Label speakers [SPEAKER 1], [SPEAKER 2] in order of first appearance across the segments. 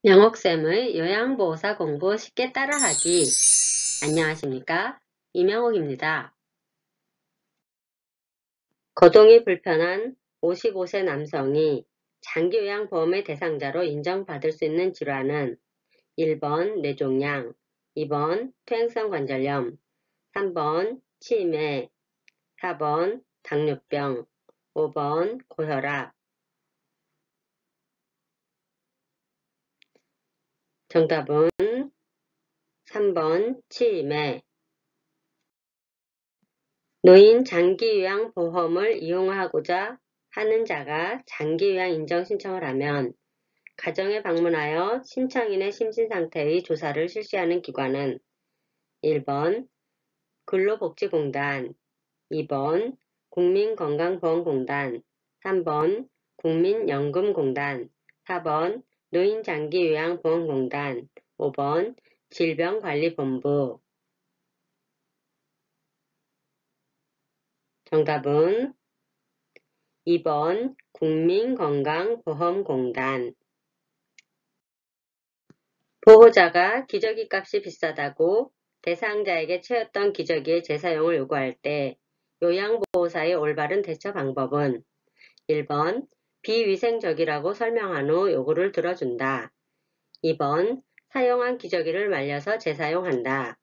[SPEAKER 1] 명옥쌤의 요양보호사 공부 쉽게 따라하기. 안녕하십니까? 이명옥입니다. 거동이 불편한 55세 남성이 장기요양보험의 대상자로 인정받을 수 있는 질환은 1번 뇌종양, 2번 퇴행성 관절염, 3번 치매, 4번 당뇨병, 5번 고혈압. 정답은 3번 치매. 노인 장기요양보험을 이용하고자 하는 자가 장기요양 인정 신청을 하면 가정에 방문하여 신청인의 심신상태의 조사를 실시하는 기관은 1번 근로복지공단, 2번 국민건강보험공단, 3번 국민연금공단, 4번 노인장기요양보험공단, 5번 질병관리본부. 정답은 2번 국민건강보험공단. 보호자가 기저귀 값이 비싸다고 대상자에게 채웠던 기저귀의 재사용을 요구할 때 요양보호사의 올바른 대처 방법은 1번 비위생적이라고 설명한 후 요구를 들어준다. 2번 사용한 기저귀를 말려서 재사용한다.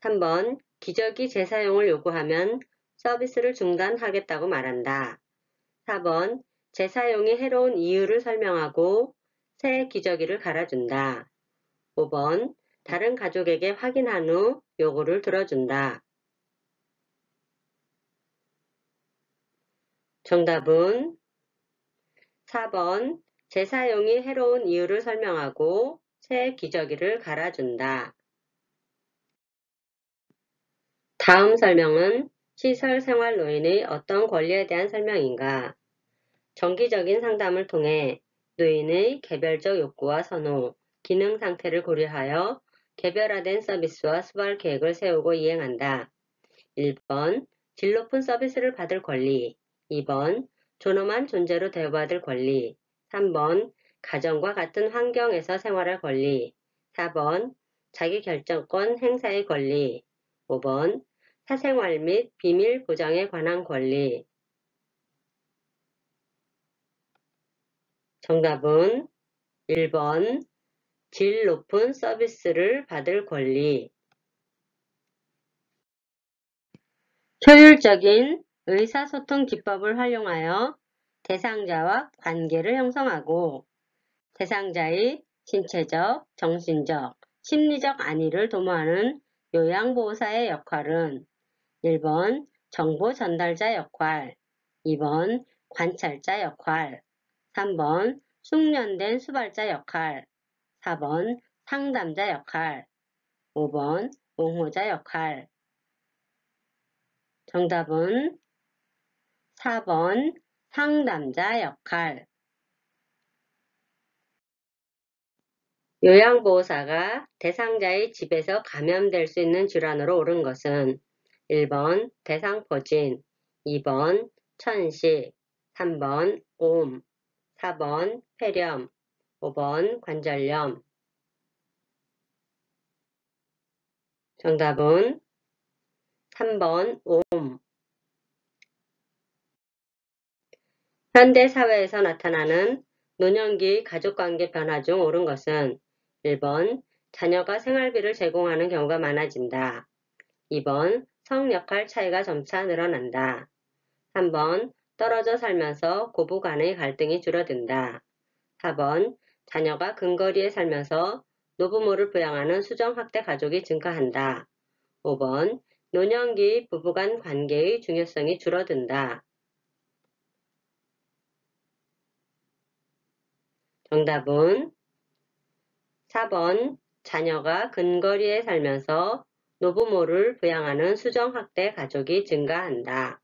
[SPEAKER 1] 3번 기저귀 재사용을 요구하면 서비스를 중단하겠다고 말한다. 4번 재사용이 해로운 이유를 설명하고 새 기저귀를 갈아준다. 5번 다른 가족에게 확인한 후 요구를 들어준다. 정답은 4번 재사용이 해로운 이유를 설명하고 새 기저귀를 갈아준다. 다음 설명은 시설생활노인의 어떤 권리에 대한 설명인가? 정기적인 상담을 통해 노인의 개별적 욕구와 선호, 기능 상태를 고려하여 개별화된 서비스와 수발 계획을 세우고 이행한다. 1번 질 높은 서비스를 받을 권리, 2번 존엄한 존재로 대우받을 권리, 3번 가정과 같은 환경에서 생활할 권리, 4번 자기결정권 행사의 권리, 5번 사생활 및 비밀 보장에 관한 권리. 정답은 1번 질 높은 서비스를 받을 권리. 효율적인 의사소통 기법을 활용하여 대상자와 관계를 형성하고 대상자의 신체적, 정신적, 심리적 안위를 도모하는 요양보호사의 역할은 1번 정보 전달자 역할, 2번 관찰자 역할, 3번 숙련된 수발자 역할, 4번 상담자 역할, 5번 옹호자 역할. 정답은 4번 상담자 역할. 요양보호사가 대상자의 집에서 감염될 수 있는 질환으로 옳은 것은 1번 대상포진, 2번 천식, 3번 옴, 4번 폐렴, 5번 관절염. 정답은 3번 옴. 현대사회에서 나타나는 노년기 가족관계 변화 중 옳은 것은 1번 자녀가 생활비를 제공하는 경우가 많아진다. 2번 성역할 차이가 점차 늘어난다. 3번 떨어져 살면서 고부 간의 갈등이 줄어든다. 4번 자녀가 근거리에 살면서 노부모를 부양하는 수정학대 가족이 증가한다. 5번 노년기 부부 간 관계의 중요성이 줄어든다. 정답은 4번 자녀가 근거리에 살면서 노부모를 부양하는 수정학대 가족이 증가한다.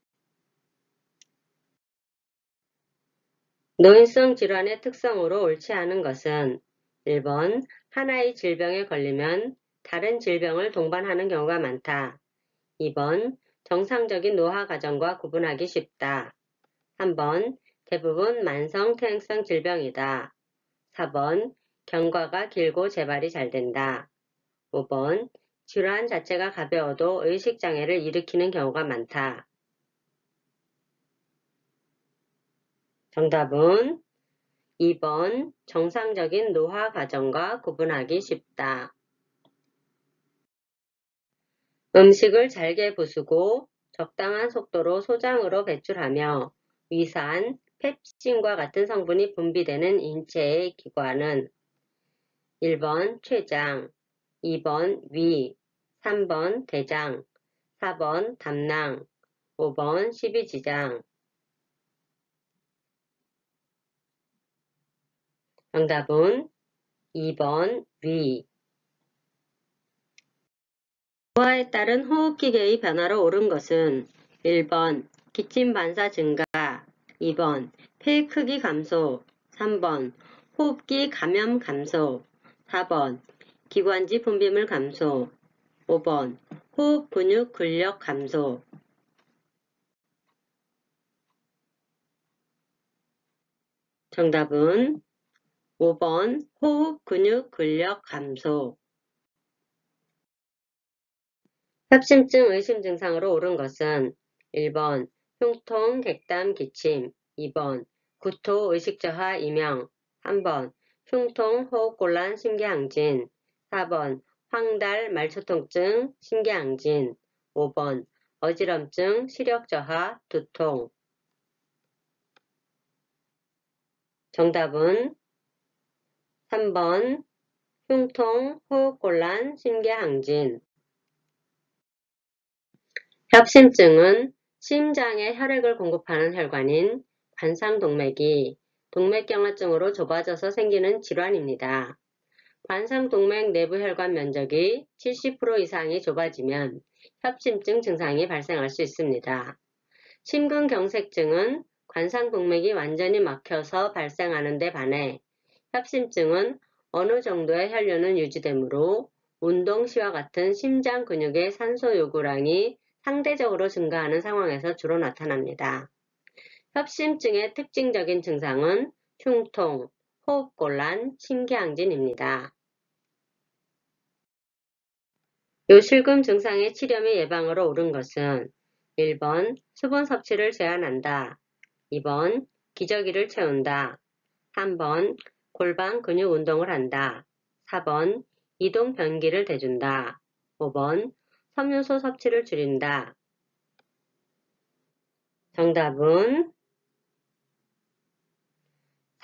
[SPEAKER 1] 노인성 질환의 특성으로 옳지 않은 것은 1번 하나의 질병에 걸리면 다른 질병을 동반하는 경우가 많다. 2번 정상적인 노화 과정과 구분하기 쉽다. 3번 대부분 만성 퇴행성 질병이다. 4번 경과가 길고 재발이 잘 된다. 5번 질환 자체가 가벼워도 의식장애를 일으키는 경우가 많다. 정답은 2번 정상적인 노화 과정과 구분하기 쉽다. 음식을 잘게 부수고 적당한 속도로 소장으로 배출하며 위산, 펩신과 같은 성분이 분비되는 인체의 기관은 1번 췌장, 2번 위, 3번 대장, 4번 담낭, 5번 십이지장. 정답은 2번 위. 노화에 따른 호흡기계의 변화로 옳은 것은 1번 기침 반사 증가, 2번 폐 크기 감소, 3번 호흡기 감염 감소, 4번 기관지 분비물 감소, 5번 호흡 근육 근력 감소. 정답은 5번 호흡 근육 근력 감소. 협심증 의심 증상으로 옳은 것은 1번 흉통, 객담, 기침, 2번 구토, 의식저하, 이명, 3번 흉통, 호흡곤란, 심계항진, 4번 황달, 말초통증, 심계항진, 5번 어지럼증, 시력저하, 두통. 정답은 3번 흉통, 호흡곤란, 심계항진. 협심증은 심장에 혈액을 공급하는 혈관인 관상동맥이 동맥경화증으로 좁아져서 생기는 질환입니다. 관상동맥 내부 혈관 면적이 70% 이상이 좁아지면 협심증 증상이 발생할 수 있습니다. 심근경색증은 관상동맥이 완전히 막혀서 발생하는 데 반해 협심증은 어느 정도의 혈류는 유지되므로 운동 시와 같은 심장 근육의 산소 요구량이 상대적으로 증가하는 상황에서 주로 나타납니다. 협심증의 특징적인 증상은 흉통, 호흡곤란, 심계항진입니다. 요실금 증상의 치료 및 예방으로 옳은 것은 1번 수분 섭취를 제한한다. 2번 기저귀를 채운다. 3번 골반 근육 운동을 한다. 4번 이동 변기를 대준다. 5번 섬유소 섭취를 줄인다. 정답은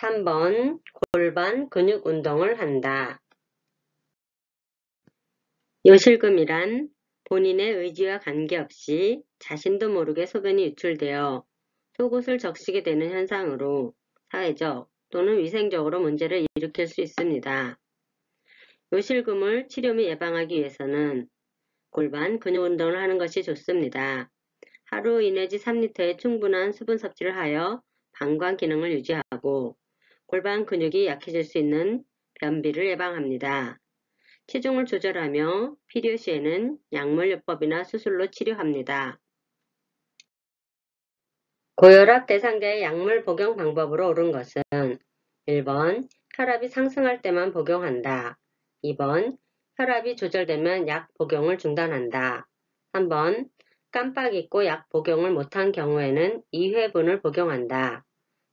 [SPEAKER 1] 3번 골반 근육 운동을 한다. 요실금이란 본인의 의지와 관계없이 자신도 모르게 소변이 유출되어 속옷을 적시게 되는 현상으로 사회적 또는 위생적으로 문제를 일으킬 수 있습니다. 요실금을 치료 및 예방하기 위해서는 골반 근육 운동을 하는 것이 좋습니다. 하루 2 내지 3리터의 충분한 수분 섭취를 하여 방광 기능을 유지하고 골반 근육이 약해질 수 있는 변비를 예방합니다. 체중을 조절하며 필요시에는 약물요법이나 수술로 치료합니다. 고혈압 대상자의 약물 복용 방법으로 옳은 것은 1번 혈압이 상승할 때만 복용한다. 2번 혈압이 조절되면 약 복용을 중단한다. 3번 깜빡 잊고 약 복용을 못한 경우에는 2회분을 복용한다.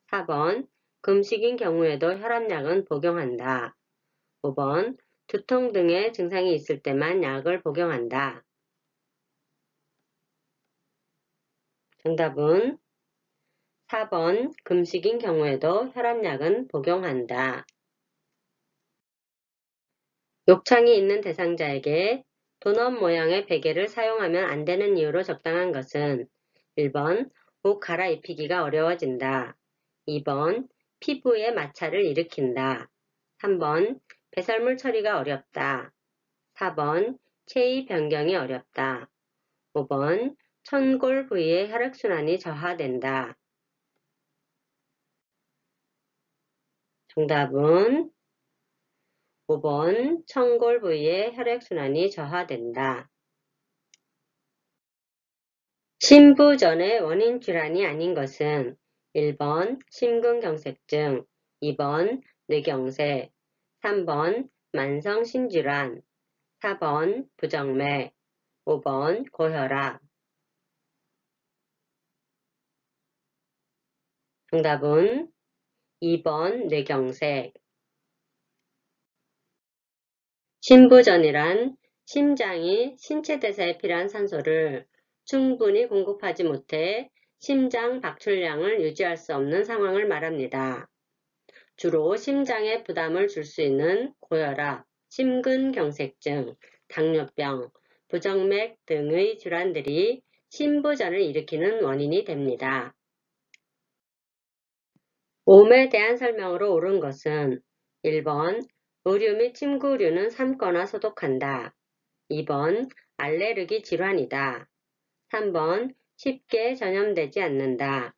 [SPEAKER 1] 4번 금식인 경우에도 혈압약은 복용한다. 5번 두통 등의 증상이 있을 때만 약을 복용한다. 정답은 4번 금식인 경우에도 혈압약은 복용한다. 욕창이 있는 대상자에게 도넛 모양의 베개를 사용하면 안 되는 이유로 적당한 것은 1번 옷 갈아입히기가 어려워진다. 2번 피부에 마찰을 일으킨다. 3번 배설물 처리가 어렵다. 4번 체위 변경이 어렵다. 5번 천골 부위의 혈액순환이 저하된다. 정답은 5번 천골 부위의 혈액순환이 저하된다. 심부전의 원인 질환이 아닌 것은 1번 심근경색증, 2번 뇌경색, 3번 만성신질환, 4번 부정맥, 5번 고혈압. 정답은 2번 뇌경색. 심부전이란 심장이 신체 대사에 필요한 산소를 충분히 공급하지 못해 심장 박출량을 유지할 수 없는 상황을 말합니다. 주로 심장에 부담을 줄 수 있는 고혈압, 심근경색증, 당뇨병, 부정맥 등의 질환들이 심부전을 일으키는 원인이 됩니다. 몸에 대한 설명으로 옳은 것은 1번 의류 및 침구류는 삶거나 소독한다. 2번 알레르기 질환이다. 3번 쉽게 전염되지 않는다.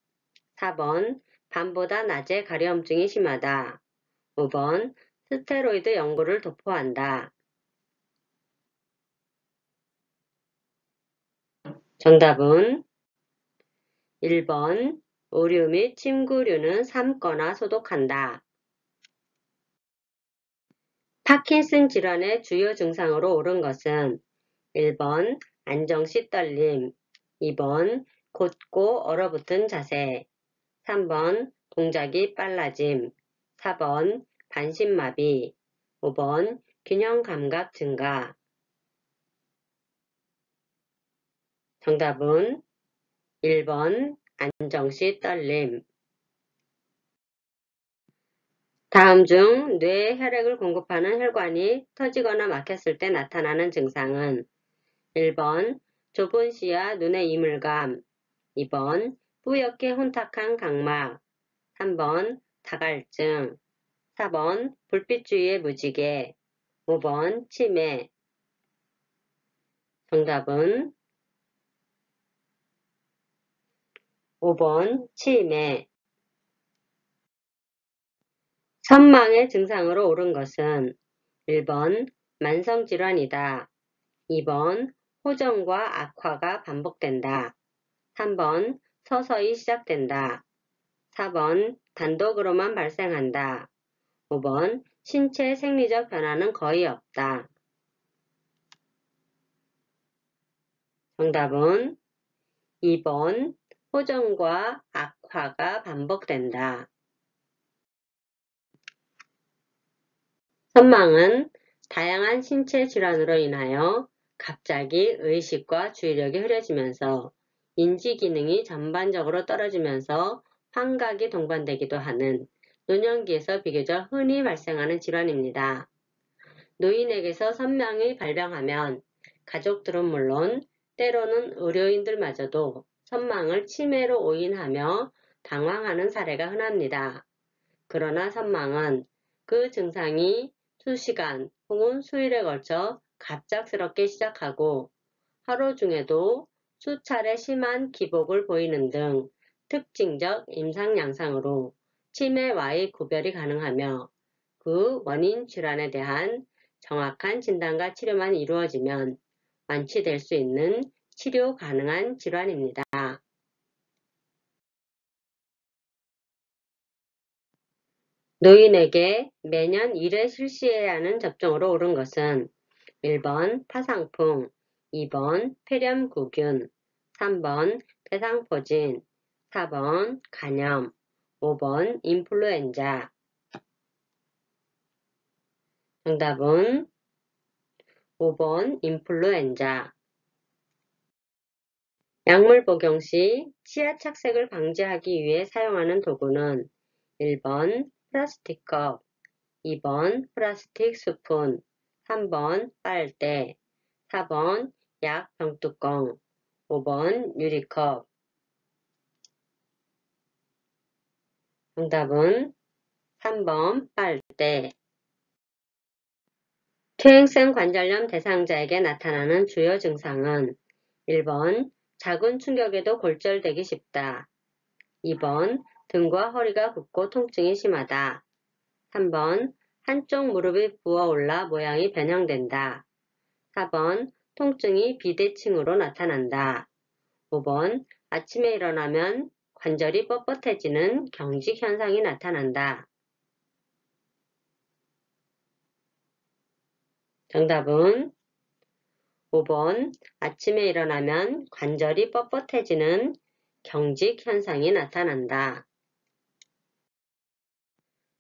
[SPEAKER 1] 4번 밤보다 낮에 가려움증이 심하다. 5번 스테로이드 연고를 도포한다. 정답은 1번 의류 및 침구류는 삶거나 소독한다. 파킨슨 질환의 주요 증상으로 옳은 것은 1번 안정시 떨림, 2번 곧고 얼어붙은 자세, 3번 동작이 빨라짐, 4번 반신마비, 5번 균형감각 증가. 정답은 1번 안정시 떨림. 다음 중 뇌에 혈액을 공급하는 혈관이 터지거나 막혔을 때 나타나는 증상은 1번 좁은 시야 눈의 이물감, 2번 뿌옇게 혼탁한 각막, 3번 다갈증, 4번 불빛 주위의 무지개, 5번 치매. 정답은 5번 치매. 선망의 증상으로 옳은 것은 1번 만성질환이다. 2번 호전과 악화가 반복된다. 3번 서서히 시작된다. 4번 단독으로만 발생한다. 5번 신체 생리적 변화는 거의 없다. 정답은 2번 호전과 악화가 반복된다. 선망은 다양한 신체 질환으로 인하여 갑자기 의식과 주의력이 흐려지면서 인지 기능이 전반적으로 떨어지면서 환각이 동반되기도 하는 노년기에서 비교적 흔히 발생하는 질환입니다. 노인에게서 선망이 발병하면 가족들은 물론 때로는 의료인들마저도 선망을 치매로 오인하며 당황하는 사례가 흔합니다. 그러나 선망은 그 증상이 수시간 혹은 수일에 걸쳐 갑작스럽게 시작하고 하루 중에도 수차례 심한 기복을 보이는 등 특징적 임상 양상으로 치매와의 구별이 가능하며 그 원인 질환에 대한 정확한 진단과 치료만 이루어지면 완치될 수 있는 치료 가능한 질환입니다. 노인에게 매년 1회 실시해야 하는 접종으로 옳은 것은 1번 파상풍, 2번 폐렴구균, 3번 대상포진, 4번 간염, 5번 인플루엔자. 정답은 5번 인플루엔자. 약물 복용 시 치아 착색을 방지하기 위해 사용하는 도구는 1번 플라스틱 컵, 2번 플라스틱 스푼, 3번 빨대, 4번 약 병뚜껑, 5번 유리컵. 정답은 3번 빨대. 퇴행성 관절염 대상자에게 나타나는 주요 증상은 1번 작은 충격에도 골절되기 쉽다. 2번 등과 허리가 붓고 통증이 심하다. 3번 한쪽 무릎이 부어올라 모양이 변형된다. 4번 통증이 비대칭으로 나타난다. 5번 아침에 일어나면 관절이 뻣뻣해지는 경직 현상이 나타난다. 정답은 5번 아침에 일어나면 관절이 뻣뻣해지는 경직 현상이 나타난다.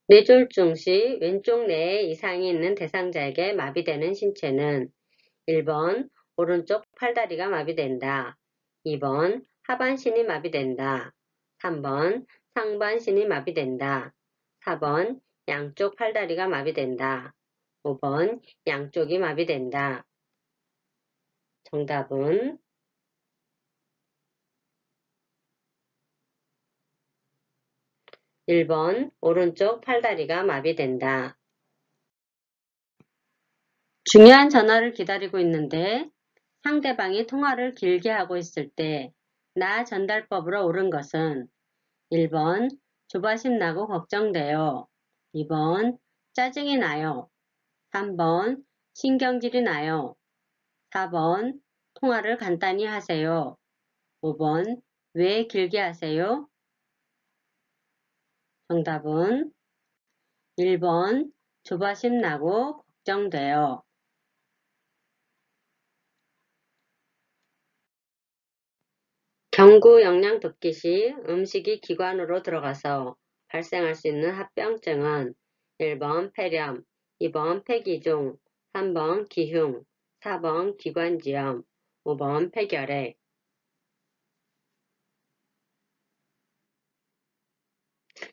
[SPEAKER 1] 뇌졸중 시 왼쪽 뇌에 이상이 있는 대상자에게 마비되는 신체는 1번 오른쪽 팔다리가 마비된다. 2번 하반신이 마비된다. 3번 상반신이 마비된다. 4번 양쪽 팔다리가 마비된다. 5번 양쪽이 마비된다. 정답은 1번 오른쪽 팔다리가 마비된다. 중요한 전화를 기다리고 있는데 상대방이 통화를 길게 하고 있을 때 나 전달법으로 옳은 것은 1번 조바심 나고 걱정돼요. 2번 짜증이 나요. 3번 신경질이 나요. 4번 통화를 간단히 하세요. 5번 왜 길게 하세요? 정답은 1번 조바심 나고 걱정돼요. 경구 영양 덮기 시 음식이 기관으로 들어가서 발생할 수 있는 합병증은 1번 폐렴, 2번 폐기중, 3번 기흉, 4번 기관지염, 5번 폐결핵.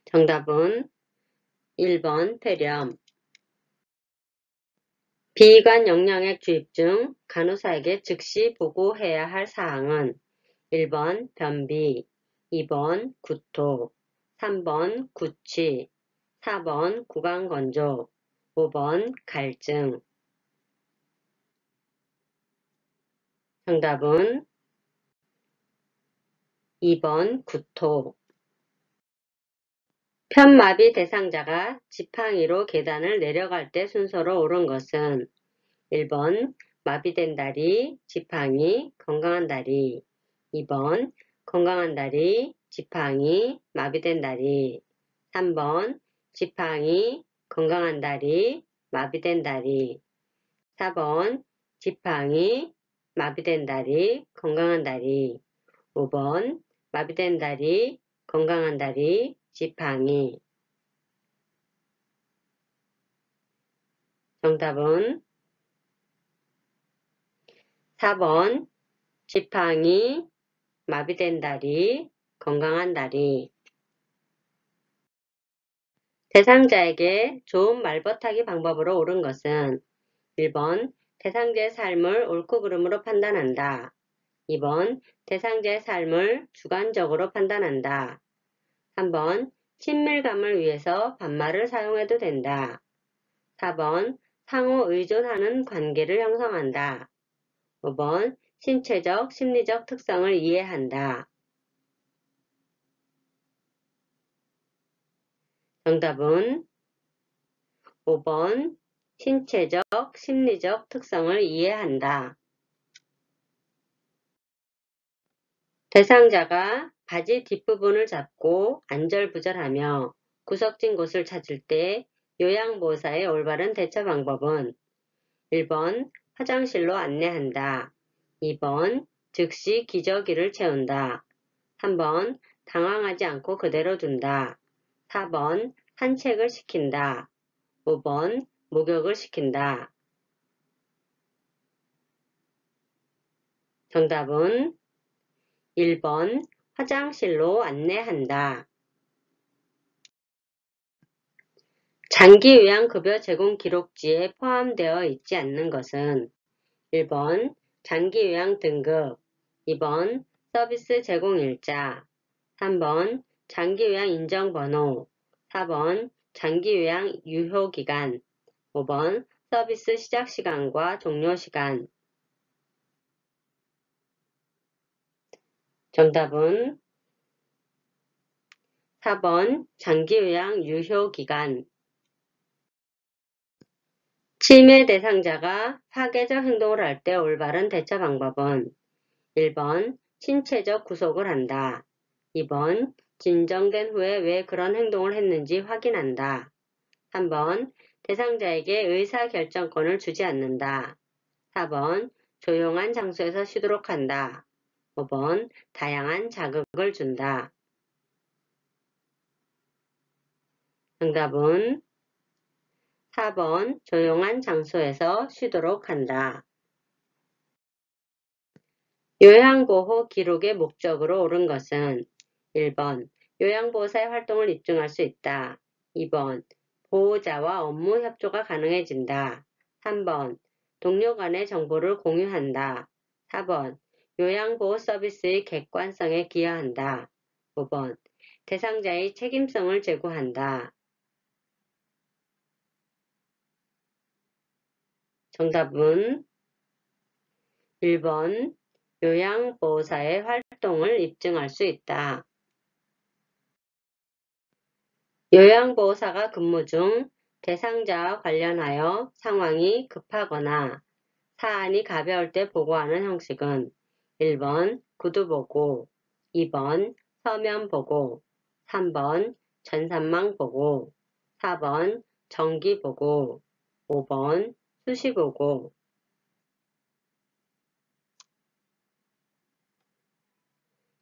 [SPEAKER 1] 정답은 1번 폐렴. 비관 영양액 주입 중 간호사에게 즉시 보고해야 할 사항은 1번 변비, 2번 구토, 3번 구취, 4번 구강건조, 5번 갈증. 정답은 2번 구토. 편마비 대상자가 지팡이로 계단을 내려갈 때 순서로 옳은 것은 1번 마비된 다리, 지팡이, 건강한 다리. 2번 건강한 다리, 지팡이, 마비된 다리. 3번 지팡이, 건강한 다리, 마비된 다리. 4번 지팡이, 마비된 다리, 건강한 다리. 5번 마비된 다리, 건강한 다리, 지팡이. 정답은 4번 지팡이, 마비된 다리, 건강한 다리. 대상자에게 좋은 말버타기 방법으로 옳은 것은 1번 대상자의 삶을 옳고 그름으로 판단한다. 2번 대상자의 삶을 주관적으로 판단한다. 3번 친밀감을 위해서 반말을 사용해도 된다. 4번 상호 의존하는 관계를 형성한다. 5번 신체적, 심리적 특성을 이해한다. 정답은 5번 신체적, 심리적 특성을 이해한다. 대상자가 바지 뒷부분을 잡고 안절부절하며 구석진 곳을 찾을 때 요양보호사의 올바른 대처 방법은 1번 화장실로 안내한다. 2번 즉시 기저귀를 채운다. 3번 당황하지 않고 그대로 둔다. 4번 산책을 시킨다. 5번 목욕을 시킨다. 정답은 1번 화장실로 안내한다. 장기요양급여 제공 기록지에 포함되어 있지 않는 것은 1번 장기요양 등급, 2번 서비스 제공일자, 3번 장기요양 인정번호, 4번 장기요양 유효기간, 5번 서비스 시작시간과 종료시간. 정답은 4번 장기요양 유효기간. 치매 대상자가 파괴적 행동을 할 때 올바른 대처 방법은 1번 신체적 구속을 한다. 2번 진정된 후에 왜 그런 행동을 했는지 확인한다. 3번 대상자에게 의사결정권을 주지 않는다. 4번 조용한 장소에서 쉬도록 한다. 5번 다양한 자극을 준다. 정답은 4번 조용한 장소에서 쉬도록 한다. 요양보호 기록의 목적으로 옳은 것은 1번 요양보호사의 활동을 입증할 수 있다. 2번 보호자와 업무 협조가 가능해진다. 3번 동료 간의 정보를 공유한다. 4번 요양보호 서비스의 객관성에 기여한다. 5번 대상자의 책임성을 제고한다. 정답은 1번 요양보호사의 활동을 입증할 수 있다. 요양보호사가 근무 중 대상자와 관련하여 상황이 급하거나 사안이 가벼울 때 보고하는 형식은 1번 구두보고, 2번 서면보고, 3번 전산망보고, 4번 정기보고, 5번 수시보고.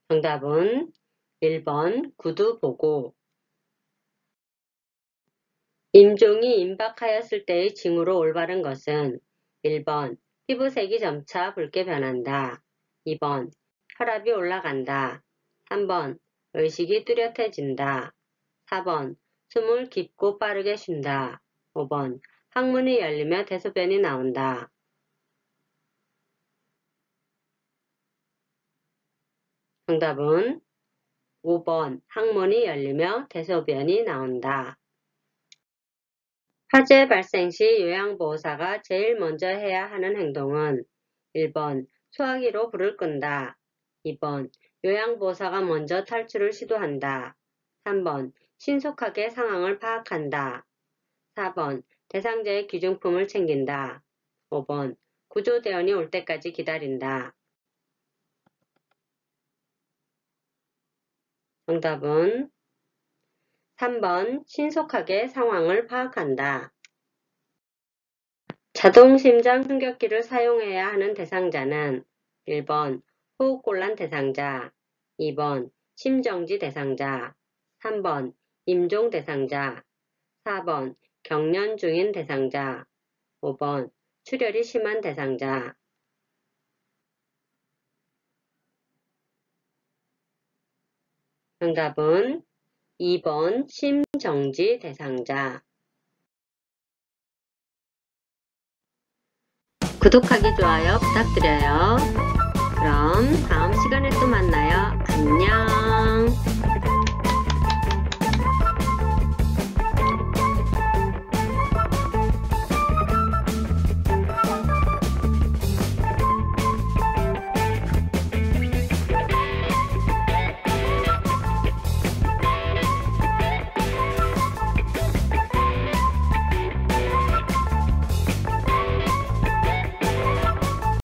[SPEAKER 1] 정답은 1번 구두보고. 임종이 임박하였을 때의 징후로 올바른 것은 1번 피부색이 점차 붉게 변한다. 2번 혈압이 올라간다. 3번 의식이 뚜렷해진다. 4번 숨을 깊고 빠르게 쉰다. 5번 항문이 열리며 대소변이 나온다. 정답은 5번 항문이 열리며 대소변이 나온다. 화재 발생 시 요양보호사가 제일 먼저 해야 하는 행동은 1번 소화기로 불을 끈다. 2번 요양보호사가 먼저 탈출을 시도한다. 3번 신속하게 상황을 파악한다. 4번 대상자의 귀중품을 챙긴다. 5번 구조대원이 올 때까지 기다린다. 정답은 3번 신속하게 상황을 파악한다. 자동심장 숨격기를 사용해야 하는 대상자는 1번 호흡곤란 대상자, 2번 심정지 대상자, 3번 임종 대상자, 4번 경련 중인 대상자, 5번 출혈이 심한 대상자. 정답은 2번 심정지 대상자. 구독하기, 좋아요 부탁드려요. 그럼 다음 시간에